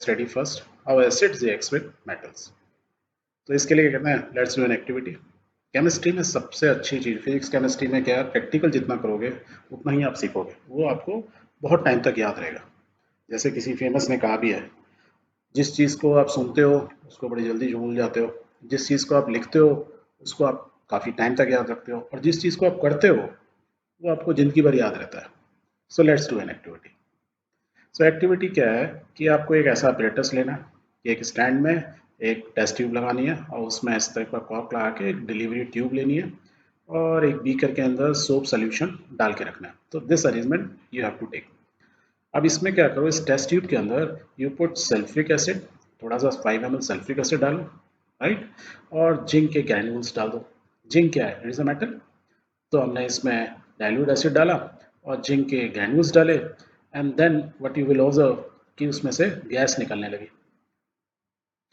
Study first how acids reacts with metals. तो इसके लिए क्या करना है, let's do an activity. Chemistry में सबसे अच्छी चीज़, फिजिक्स केमिस्ट्री में क्या है, प्रैक्टिकल जितना करोगे उतना ही आप सीखोगे, वो आपको बहुत टाइम तक याद रहेगा। जैसे किसी फेमस ने कहा भी है, जिस चीज़ को आप सुनते हो उसको बड़ी जल्दी भूल जाते हो, जिस चीज़ को आप लिखते हो उसको आप काफ़ी टाइम तक याद रखते हो, और जिस चीज़ को आप करते हो वो आपको ज़िंदगी भर याद रहता है। So let's do an activity. So activity क्या है कि आपको एक ऐसा अपरेटस लेना है कि एक स्टैंड में एक टेस्ट ट्यूब लगानी है और उसमें इस तरह का कॉर्क लगा के एक डिलीवरी ट्यूब लेनी है और एक बीकर के अंदर सोप सोल्यूशन डाल के रखना है। तो this arrangement you have to take. अब इसमें क्या करो, इस टेस्ट ट्यूब के अंदर यू पुट सल्फ्रिक एसिड, थोड़ा सा 5 ml सल्फ्रिक एसिड डालो, राइट, और जिंक के ग्रैन्यूल्स डाल दो। जिंक क्या है, इट इज अ मेटल, तो हमने इसमें डाइल्यूट एसिड डाला और जिंक के ग्रैन्यूल्स डाले, and then what you will observe कि उसमें से गैस निकलने लगी।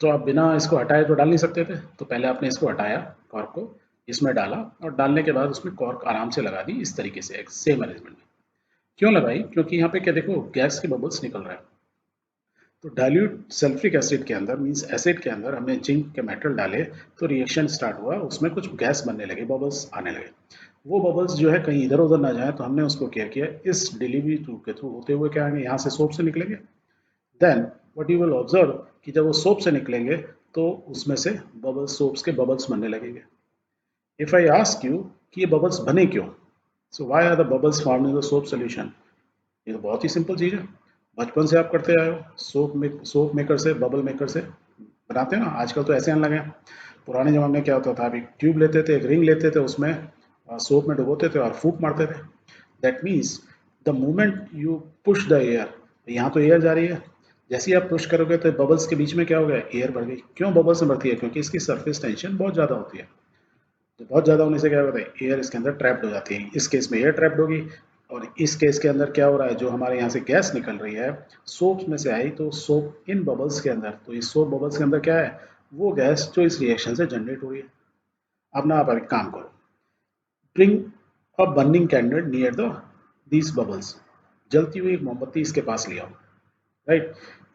तो आप बिना इसको हटाए तो डाल नहीं सकते थे, तो पहले आपने इसको हटाया, कॉर्क को इसमें डाला, और डालने के बाद उसमें कॉर्क आराम से लगा दी इस तरीके से, एक सेम अरेंजमेंट में। क्यों लगाई, क्योंकि यहाँ पे क्या देखो, गैस के बबल्स निकल रहा है। तो डाइल्यूट सल्फ्रिक एसिड के अंदर, मींस एसिड के अंदर हमने जिंक के मेटल डाले, तो रिएक्शन स्टार्ट हुआ, उसमें कुछ गैस बनने लगे, बबल्स आने लगे। वो बबल्स जो है कहीं इधर उधर ना जाए, तो हमने उसको क्या किया, इस डिलीवरी ट्यूब के थ्रू होते हुए क्या आएंगे, यहाँ से सोप से निकलेंगे। Then what you will observe कि जब वो सोप से निकलेंगे तो उसमें से बबल्स, सोप्स के बबल्स बनने लगेंगे। इफ आई आस्क यू कि ये बबल्स बने क्यों, so why are the bubbles formed in the soap solution, ये तो बहुत ही सिंपल चीज़ है, बचपन से आप करते आए हो। सोप मेकर से, बबल मेकर से बनाते हैं ना, आजकल तो ऐसे आने लगे हैं। पुराने ज़माने में क्या होता था, आप एक ट्यूब लेते थे, एक रिंग लेते थे, उसमें सोप में डुबोते थे और फूंक मारते थे। That means the moment you push the air, यहाँ तो एयर जा रही है, जैसे ही आप पुश करोगे तो बबल्स के बीच में क्या हो गया, एयर बढ़ गई। क्यों बबल्स में बढ़ती है, क्योंकि इसकी सरफेस टेंशन बहुत ज़्यादा होती है। तो बहुत ज़्यादा होने से क्या होता है, एयर इसके अंदर ट्रैप्ड हो जाती है, इस केस में एयर ट्रैप्ड होगी। और इस केस के अंदर क्या हो रहा है, जो हमारे यहाँ से गैस निकल रही है सोप में से आई, तो सोप इन बबल्स के अंदर, तो इस सोप बबल्स के अंदर क्या है, वो गैस जो इस रिएक्शन से जनरेट हो रही है। अब ना आप एक काम करो, bring a burning candle near the these bubbles, जलती हुई एक मोमबत्ती इसके पास ले आओ, राइट।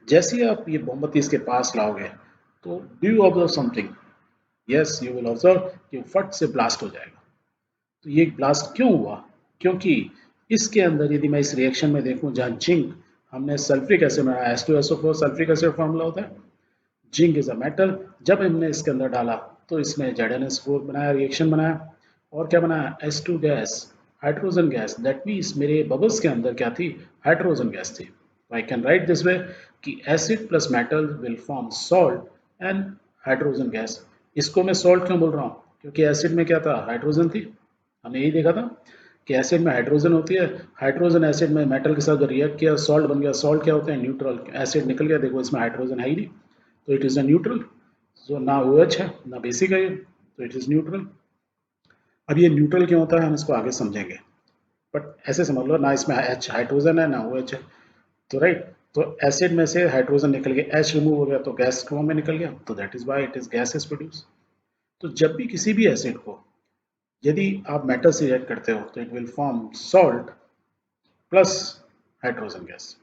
जैसे ही आप ये मोमबत्ती इसके पास लाओगे, तो do you observe something, yes you will observe कि फट से ब्लास्ट हो जाएगा। तो ये ब्लास्ट क्यों हुआ, क्योंकि इसके अंदर यदि मैं इस रिएक्शन में देखूं, जहाँ जिंक, हमने सल्फ्रिक एसिड बनाया, H2SO4 सल्फ्रिक एसिड फॉर्मूला होता है, जिंक इज अ मेटल, जब हमने इसके अंदर डाला तो इसमें ZnS4 बनाया, रिएक्शन बनाया, और क्या बनाया, H2 gas, hydrogen gas. That means मेरे बबल्स के अंदर क्या थी, हाइड्रोजन गैस थी। I can write this way कि acid plus metal will form salt and hydrogen gas. इसको मैं सॉल्ट क्यों बोल रहा हूँ, क्योंकि एसिड में क्या था, हाइड्रोजन थी, हमने यही देखा था कि एसिड में हाइड्रोजन होती है, हाइड्रोजन एसिड में मेटल के साथ रिएक्ट किया, सॉल्ट बन गया। सॉल्ट क्या होते हैं, न्यूट्रल, एसिड निकल गया, देखो इसमें हाइड्रोजन है ही नहीं, तो इट इज़ अ न्यूट्रल। जो ना OH है ना बेसिक है ये, तो इट इज़ न्यूट्रल। अब ये न्यूट्रल क्यों होता है हम इसको आगे समझेंगे, बट ऐसे समझ लो ना, इसमें H हाइड्रोजन है ना OH है, तो राइट। तो एसिड में से हाइड्रोजन निकल गया, H रिमूव हो गया, तो गैस फॉर्म में निकल गया, तो that is why it is gas is produce. तो जब भी किसी भी एसिड को यदि आप मेटल से रिएक्ट करते हो, तो it will form salt plus hydrogen gas.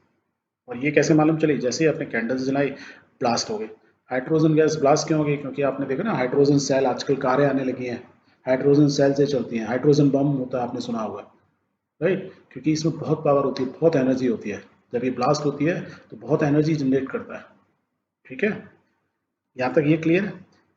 और ये कैसे मालूम चली, जैसे ही आपने कैंडल्स जलाई, ब्लास्ट हो गई। हाइड्रोजन गैस ब्लास्ट क्यों हो गई, क्योंकि आपने देखा ना, हाइड्रोजन सेल, आजकल कारें आने लगी हैं हाइड्रोजन सेल से चलती हैं, हाइड्रोजन बम होता है, आपने सुना होगा, राइट, क्योंकि इसमें बहुत पावर होती है, बहुत एनर्जी होती है। जब ये ब्लास्ट होती है तो बहुत एनर्जी जनरेट करता है, ठीक है। यहाँ तक ये क्लियर है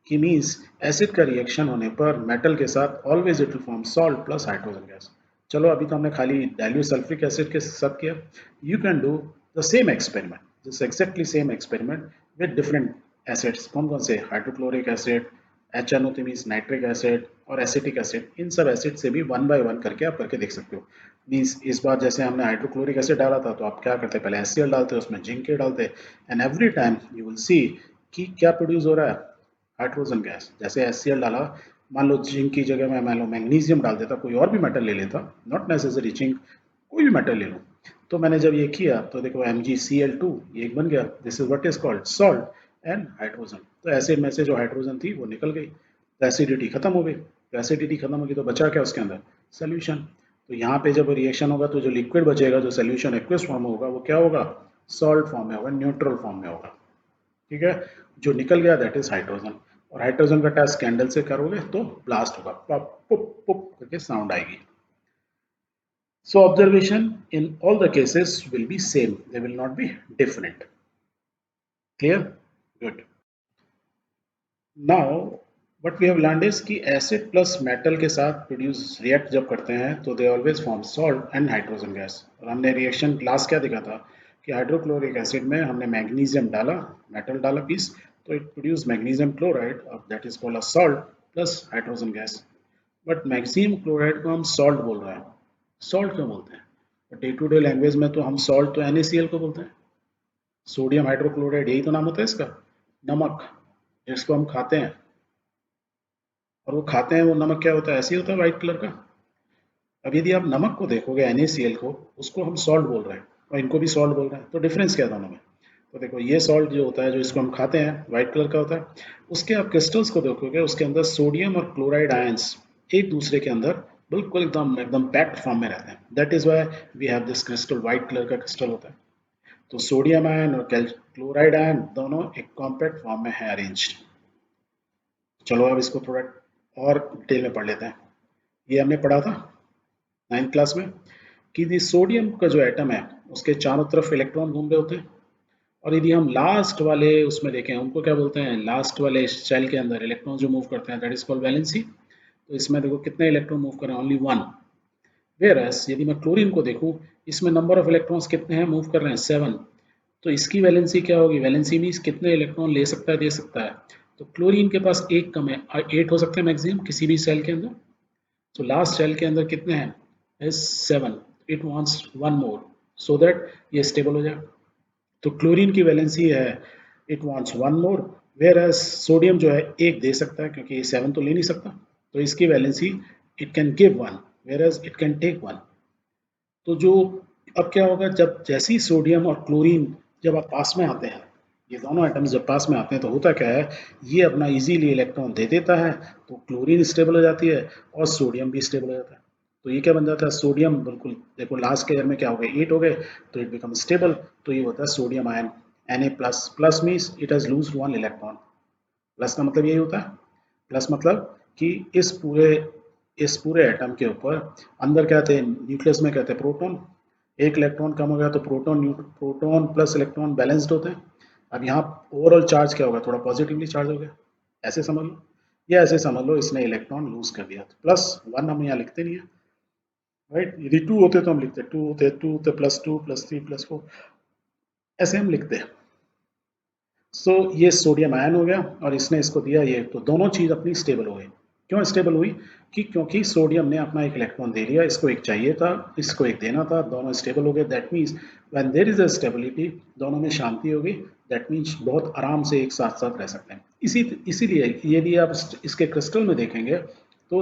कि मीन्स एसिड का रिएक्शन होने पर मेटल के साथ always it will form salt plus hydrogen gas. चलो अभी तो हमने खाली डाइल्यूट सल्फ्रिक एसिड के साथ किया, you can do the same experiment, this exactly same experiment with different acids. कौन कौन से, hydrochloric acid, HNO3 means nitric acid, और एसिटिक एसिड। इन सब एसिड से भी वन बाय वन करके आप करके देख सकते हो। मीन्स इस बार जैसे हमने हाइड्रोक्लोरिक एसिड डाला था, तो आप क्या करते, पहले HCl डालते, उसमें जिंक के डालते, and every time you will see कि क्या प्रोड्यूस हो रहा है, हाइड्रोजन गैस। जैसे HCl डाला, मान लो जिंक की जगह मैं मान लो मैग्नीशियम डाल देता, कोई और भी मेटल ले लेता, नॉट नेसेसरी जिंक, कोई भी मेटल ले लो, तो मैंने जब ये किया तो देखो MgCl2 ये एक बन गया, this is what is called salt and hydrogen. तो एसिड में से जो हाइड्रोजन थी वो निकल गई, तो एसिडिटी खत्म हो गई। तो एसिडिटी खत्म होगी तो बचा क्या उसके अंदर, सोल्यूशन। तो यहाँ पे जब रिएक्शन होगा तो जो लिक्विड बचेगा, जो सोल्यूशन एक्वस फॉर्म होगा, वो क्या होगा, सॉल्ट फॉर्म में होगा, न्यूट्रल फॉर्म में होगा। ठीक है, जो निकल गया दैट इज हाइड्रोजन, और हाइड्रोजन का टेस्ट कैंडल से करोगे तो ब्लास्ट होगा, पप पुप पुप करके साउंड आएगी। So observation in all the cases will be same, they will not be different. Clear? Good. Now what we have learned is कि acid plus metal के साथ प्रोड्यूस रिएक्ट जब करते हैं तो they always form salt and hydrogen gas. और हमने reaction last क्या देखा था कि हाइड्रोक्लोरिक एसिड में हमने मैग्नीशियम डाला, मेटल डाला पीस, तो it produce magnesium chloride, that is called a salt plus hydrogen gas. But magnesium chloride को हम सॉल्ट बोल रहे हैं। सॉल्ट क्यों बोलते हैं? डे टू डे लैंग्वेज में तो हम सॉल्ट तो NaCl को बोलते हैं, सोडियम हाइड्रोक्लोराइड यही तो नाम होता है इसका, नमक जिसको हम खाते हैं। और वो खाते हैं वो नमक क्या होता है? ऐसे ही होता है व्हाइट कलर का। अब यदि आप नमक को देखोगे NaCl को, उसको हम सॉल्ट बोल रहे हैं और इनको भी सॉल्ट बोल रहे हैं, तो डिफरेंस क्या है दोनों में? तो देखो ये सॉल्ट जो होता है, जो इसको हम खाते हैं, व्हाइट कलर का होता है, उसके आप क्रिस्टल्स को देखोगे, उसके अंदर सोडियम और क्लोराइड आयंस एक दूसरे के अंदर बिल्कुल एकदम एकदम पैक्ड फॉर्म में रहते हैं। That is why we have this crystal, white colour का क्रिस्टल होता है। तो सोडियम आयन और क्लोराइड आयन दोनों एक कॉम्पैक्ट फॉर्म में है अरेंज्ड। चलो अब इसको थोड़ा और डिटेल में पढ़ लेते हैं। ये हमने पढ़ा था 9th क्लास में कि दी सोडियम का जो एटम है उसके चारों तरफ इलेक्ट्रॉन घूम रहे होते हैं, और यदि हम लास्ट वाले उसमें देखें, उनको क्या बोलते हैं, लास्ट वाले शेल के अंदर इलेक्ट्रॉन जो मूव करते हैं, दैट इज कॉल्ड वैलेंसी। तो इसमें देखो कितने इलेक्ट्रॉन मूव कर रहे हैं, ओनली वन। वेयरएस यदि मैं क्लोरीन को देखूं, इसमें नंबर ऑफ इलेक्ट्रॉन्स कितने हैं, मूव कर रहे हैं 7। तो इसकी वैलेंसी क्या होगी? वैलेंसी मीन्स कितने इलेक्ट्रॉन ले सकता है, दे सकता है। तो क्लोरीन के पास एक कम है, 8 हो सकते हैं मैक्सिमम किसी भी सेल के अंदर। तो लास्ट सेल के अंदर कितने हैं? Is 7। It wants one more so that ये स्टेबल हो जाए। तो क्लोरीन की वैलेंसी है it wants one more, whereas sodium जो है एक दे सकता है क्योंकि ये 7 तो ले नहीं सकता। तो इसकी valency it can give one, whereas it can take one. तो जो अब क्या होगा, जब जैसी सोडियम और क्लोरीन जब आप पास में आते हैं, ये दोनों एटम्स जब पास में आते हैं, तो होता क्या है, ये अपना इजीली इलेक्ट्रॉन दे देता है, तो क्लोरीन स्टेबल हो जाती है और सोडियम भी स्टेबल हो जाता है। तो ये क्या बन जाता है, सोडियम बिल्कुल देखो लास्ट के ईयर में क्या हो गए, 8 हो गए, तो इट बिकम स्टेबल। तो ये होता है sodium ion Na plus. Plus means it has lose one electron. Plus का मतलब यही होता है, प्लस मतलब कि इस पूरे एटम के ऊपर अंदर क्या थे, न्यूक्लियस में क्या थे, प्रोटॉन। एक इलेक्ट्रॉन कम हो गया तो प्रोटॉन प्लस इलेक्ट्रॉन बैलेंस्ड होते हैं। अब यहाँ ओवरऑल चार्ज क्या होगा, थोड़ा पॉजिटिवली चार्ज हो गया, ऐसे समझ लो। या ऐसे समझ लो इसने इलेक्ट्रॉन लूज कर दिया, तो प्लस वन हम यहाँ लिखते नहीं है, राइट। यदि टू होते तो हम लिखते, टू होते +2 +3 +4, ऐसे हम लिखते हैं। सो ये सोडियम आयन हो गया और इसने इसको दिया ये, तो दोनों चीज अपनी स्टेबल हो गई। क्यों स्टेबल हुई? कि क्योंकि सोडियम ने अपना एक इलेक्ट्रॉन दे दिया, इसको एक चाहिए था, इसको एक देना था, दोनों स्टेबल हो गए। That means when there is a stability, दोनों में शांति होगी, दैट मीन्स बहुत आराम से एक साथ साथ रह सकते हैं। इसीलिए यदि आप इसके क्रिस्टल में देखेंगे तो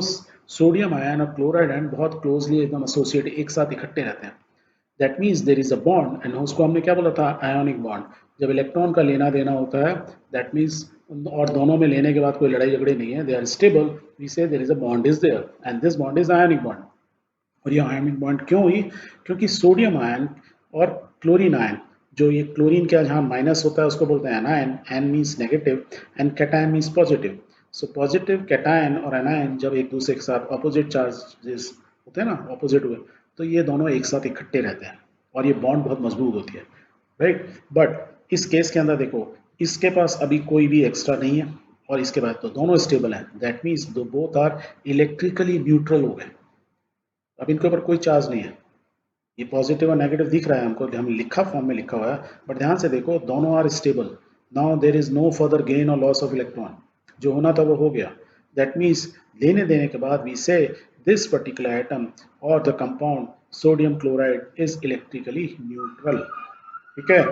सोडियम आयन और क्लोराइड आयन बहुत क्लोजली एकदम एसोसिएट एक साथ इकट्ठे रहते हैं। That means there is a bond, and उसको हमने क्या बोला था, आयोनिक बॉन्ड। जब इलेक्ट्रॉन का लेना देना होता है, दैट मीन्स, और दोनों में लेने के बाद कोई लड़ाई झगड़े नहीं है, they are stable, we say there is a bond is there, and this bond is ionic bond. और ये आयोनिक बॉन्ड क्यों हुई? क्योंकि सोडियम आयन और क्लोरीन आयन, जो ये क्लोरीन का जहाँ माइनस होता है उसको बोलते हैं anion, an means negative and cation means positive. So positive cation और एनायन जब एक दूसरे के साथ ऑपोजिट चार्जेस होते हैं ना, ऑपोजिट हुए, तो ये दोनों एक साथ इकट्ठे रहते हैं और ये बॉन्ड बहुत मजबूत होती है, राइट। बट इस केस के अंदर देखो, इसके पास अभी कोई भी एक्स्ट्रा नहीं है और इसके बाद तो दोनों स्टेबल हैं, दैट मीन्स दो बोथ आर इलेक्ट्रिकली न्यूट्रल हो गए। अब इनके ऊपर कोई चार्ज नहीं है, ये पॉजिटिव और नेगेटिव दिख रहा है हमको, हम लिखा फॉर्म में लिखा हुआ है, बट ध्यान से देखो दोनों are stable. Now there is no further gain और लॉस ऑफ इलेक्ट्रॉन, जो होना था वो हो गया। दैट मीन्स लेने देने के बाद वी से दिस पर्टिकुलर एटम और the compound sodium chloride is electrically neutral. ठीक है,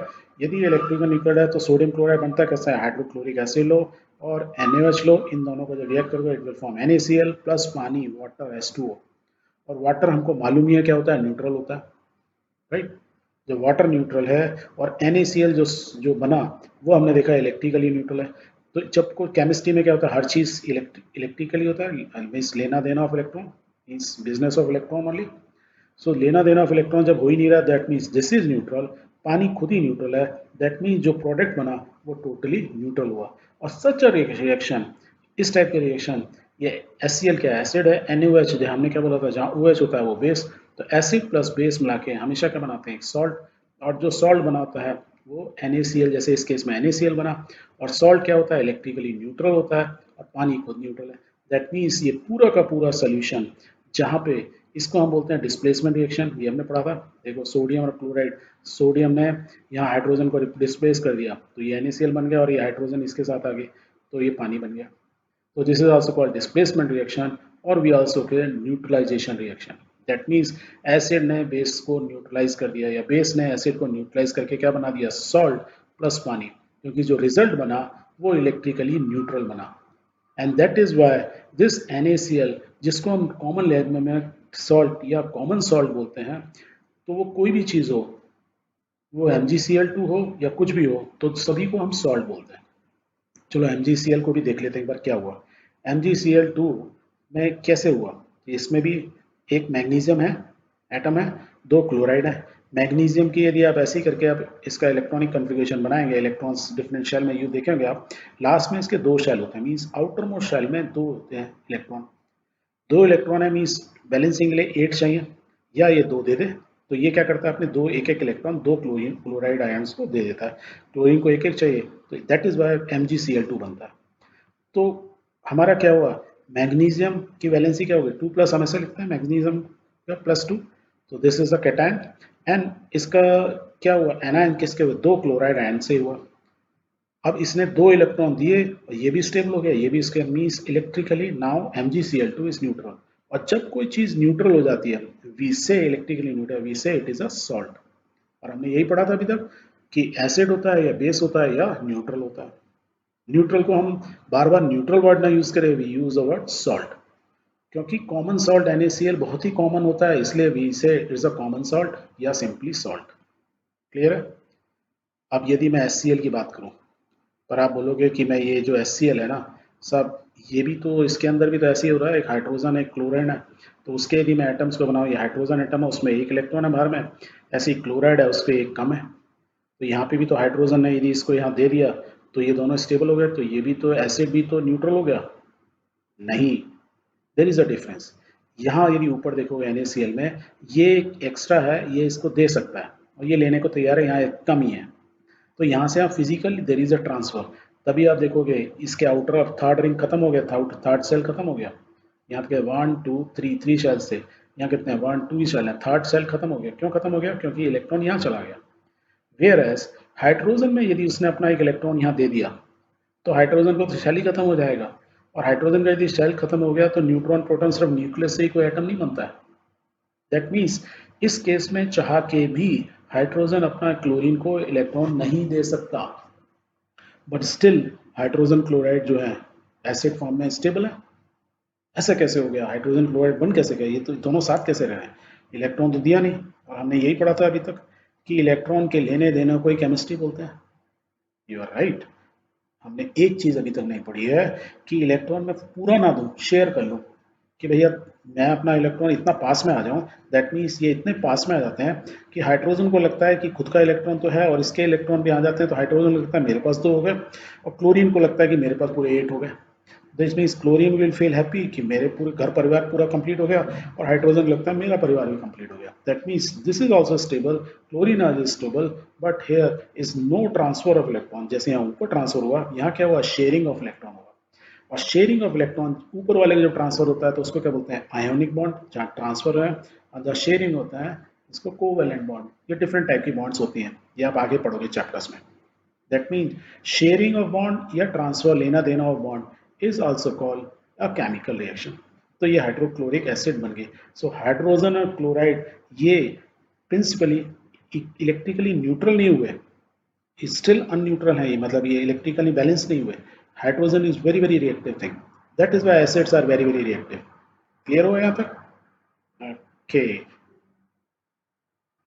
यदि इलेक्ट्रिकल न्यूट्रल है तो सोडियम क्लोराइड बनता है कैसा है, हाइड्रोक्लोरिक एसिड लो और NaOH लो, इन दोनों को जब रिएक्ट करोगे it will form NaCl plus पानी वाटर H2O। और वाटर हमको मालूम ही है क्या होता है, न्यूट्रल होता है, राइट। जब वाटर न्यूट्रल है और NaCl जो जो बना वो हमने देखा इलेक्ट्रिकली न्यूट्रल है। तो जब कोई केमिस्ट्री में क्या होता है, हर चीज इलेक्ट्रिकली होता है, मीन्स लेना देना of electron, means business of electron only. So लेना देना ऑफ इलेक्ट्रॉन जब हो ही नहीं रहा, that means this is neutral, पानी खुद ही न्यूट्रल है, दैट मीन जो प्रोडक्ट बना वो टोटली न्यूट्रल हुआ। और सच अ रिएक्शन, इस टाइप के रिएक्शन, ये HCl क्या एसिड है, NaOH हमने क्या बोला था, जहाँ OH होता है वो बेस, तो एसिड प्लस बेस मिला के हमेशा क्या बनाते हैं, एक सॉल्ट। और जो सॉल्ट बनाता है वो NaCl, जैसे इस केस में NaCl बना। और सॉल्ट क्या होता है, इलेक्ट्रिकली न्यूट्रल होता है, और पानी खुद न्यूट्रल है। दैट मीन्स ये पूरा का पूरा सोल्यूशन, जहाँ पे इसको हम बोलते हैं डिस्प्लेसमेंट रिएक्शन, ये हमने पढ़ा था। देखो सोडियम और क्लोराइड, सोडियम ने यहाँ हाइड्रोजन को डिस्प्लेस कर दिया तो ये NaCl बन गया, और ये हाइड्रोजन इसके साथ आ गए तो ये पानी बन गया। So this is also called displacement reaction, or we also call neutralization reaction. That means acid ने बेस को न्यूट्रलाइज कर दिया, या बेस ने एसिड को न्यूट्रलाइज करके क्या बना दिया, सॉल्ट प्लस पानी, क्योंकि जो रिजल्ट बना वो इलेक्ट्रिकली न्यूट्रल बना। And that is why this NaCl, जिसको हम कॉमन लैंग्वेज में सॉल्ट या कॉमन सॉल्ट बोलते हैं, तो वो कोई भी चीज़ हो, वो MgCl2 हो या कुछ भी हो, तो सभी को हम सॉल्ट बोलते हैं। चलो MgCl को भी देख लेते हैं एक बार क्या हुआ। MgCl2 में कैसे हुआ, इसमें भी एक मैग्नीशियम है, एटम है, दो क्लोराइड है। मैग्नीशियम की यदि आप ऐसे ही करके आप इसका इलेक्ट्रॉनिक कन्फिगरेशन बनाएंगे, इलेक्ट्रॉन्स डिफरेंट शेल में यू देखेंगे आप, लास्ट में इसके दो शेल होते हैं, मीन्स आउटर मोस्ट शेल में दो होते हैं इलेक्ट्रॉन। दो इलेक्ट्रॉन है, मीन्स बैलेंसिंग के लिए 8 चाहिए, या ये दो दे दे, तो ये क्या करता है, अपने दो एक एक इलेक्ट्रॉन दो क्लोराइड आयन्स को दे देता है। क्लोरीन को एक एक चाहिए, तो दैट इज वाई MgCl2 बनता है। तो हमारा क्या हुआ, मैग्नीशियम की वैलेंसी क्या होगी, 2+ हम ऐसे लिखते हैं, मैग्नीशियम का +2, तो this is the cation. And इसका क्या हुआ, एनायन किसके हुए, दो क्लोराइड आयन से हुआ। अब इसने दो इलेक्ट्रॉन दिए, ये भी स्टेबल हो गया, ये भी इसके, means electrically now MgCl2 is neutral. और जब कोई चीज न्यूट्रल हो जाती है, वी से electrically neutral, we say it is a salt. और हमने यही पढ़ा था अभी तक कि एसिड होता है या बेस होता है या न्यूट्रल होता है। न्यूट्रल को हम बार बार न्यूट्रल वर्ड ना यूज करें, we use a word salt, क्योंकि कॉमन सॉल्ट NaCl बहुत ही कॉमन होता है, इसलिए we say it is a common salt या सिंपली सॉल्ट। क्लियर है। अब यदि मैं HCl की बात करूं, पर आप बोलोगे कि मैं ये जो HCl है ना, सब ये भी तो, इसके अंदर भी तो ऐसे ही हो रहा है, एक हाइड्रोजन एक क्लोराइड है, तो उसके यदि मैं एटम्स को बनाऊं, ये हाइड्रोजन एटम है उसमें एक इलेक्ट्रॉन है बाहर में, ऐसे ही क्लोराइड है उस पर एक कम है, तो यहाँ पे भी तो हाइड्रोजन ने यदि इसको यहाँ दे दिया तो ये दोनों स्टेबल हो गए, तो ये भी तो एसिड भी तो न्यूट्रल हो गया, नहीं, देर इज अ डिफरेंस। यहाँ यदि ऊपर देखोगे NaCl में ये एक एक्स्ट्रा है, ये इसको दे सकता है और ये लेने को तैयार है, यहाँ एक कम ही है, तो यहाँ से आप physical there is a transfer, तभी आप देखोगे इसके आउटर ऑफ थर्ड रिंग खत्म हो गया, थर्ड सेल खत्म हो गया, यहाँ पे 1 2 3 सेल से यहाँ कितने 1 2 ही सेल है, थर्ड सेल खत्म हो गया, क्यों खत्म हो गया, क्योंकि इलेक्ट्रॉन यहाँ चला गया। वेयर एज हाइड्रोजन में यदि उसने अपना एक इलेक्ट्रॉन यहाँ दे दिया, तो हाइड्रोजन को तो शेल ही खत्म हो जाएगा, और हाइड्रोजन का यदि शेल खत्म हो गया तो न्यूट्रॉन प्रोटॉन सिर्फ न्यूक्लियस से ही कोई एटम नहीं बनता है। दैट मीन्स इस केस में चाह के भी हाइड्रोजन अपना क्लोरीन को इलेक्ट्रॉन नहीं दे सकता, बट स्टिल हाइड्रोजन क्लोराइड जो है एसिड फॉर्म में स्टेबल है। ऐसा कैसे हो गया, हाइड्रोजन क्लोराइड बन कैसे गया, ये तो दोनों साथ कैसे रहे, इलेक्ट्रॉन तो दिया नहीं। और हमने यही पढ़ा था अभी तक कि इलेक्ट्रॉन के लेने देने को ही केमिस्ट्री बोलते हैं। You are right. हमने एक चीज अभी तक नहीं पढ़ी है कि इलेक्ट्रॉन में पूरा ना दूं, शेयर कर लूं, कि भैया मैं अपना इलेक्ट्रॉन इतना पास में आ जाऊं, दैट मीन्स ये इतने पास में आ जाते हैं कि हाइड्रोजन को लगता है कि खुद का इलेक्ट्रॉन तो है और इसके इलेक्ट्रॉन भी आ जाते हैं, तो हाइड्रोजन को लगता है मेरे पास 2 हो गए, और क्लोरीन को लगता है कि मेरे पास पूरे 8 हो गए। This means chlorine will feel happy कि मेरे पूरे घर परिवार पूरा कंप्लीट हो गया, और हाइड्रोजन लगता है मेरा परिवार भी कंप्लीट हो गया। That means this is also stable, chlorine is stable, but here is no transfer of electron, जैसे यहाँ ऊपर ट्रांसफर हुआ, यहाँ क्या हुआ, शेयरिंग ऑफ इलेक्ट्रॉन हुआ। और शेयरिंग ऑफ इलेक्ट्रॉन ऊपर वाले का जब ट्रांसफर होता है तो उसको क्या बोलते हैं, आयोनिक बॉन्ड, जहाँ ट्रांसफर है, और जहाँ शेयरिंग होता है इसको कोवेलेंट बॉन्ड। ये डिफरेंट टाइप की बॉन्ड्स होती हैं, ये आप आगे पढ़ोगे चैप्टर्स में। That mean sharing of bond या ट्रांसफर, लेना देना of bond is also called a chemical reaction. तो ये हाइड्रोक्लोरिक एसिड बन गई। सो हाइड्रोजन और क्लोराइड ये प्रिंसिपली इलेक्ट्रिकली न्यूट्रल नहीं हुए, स्टिल अनन्यूट्रल है, ये मतलब ये इलेक्ट्रिकली बैलेंस नहीं हुए। Hydrogen is very very reactive thing, that is why acids are very very reactive. Clear हो यहाँ तक? ओके।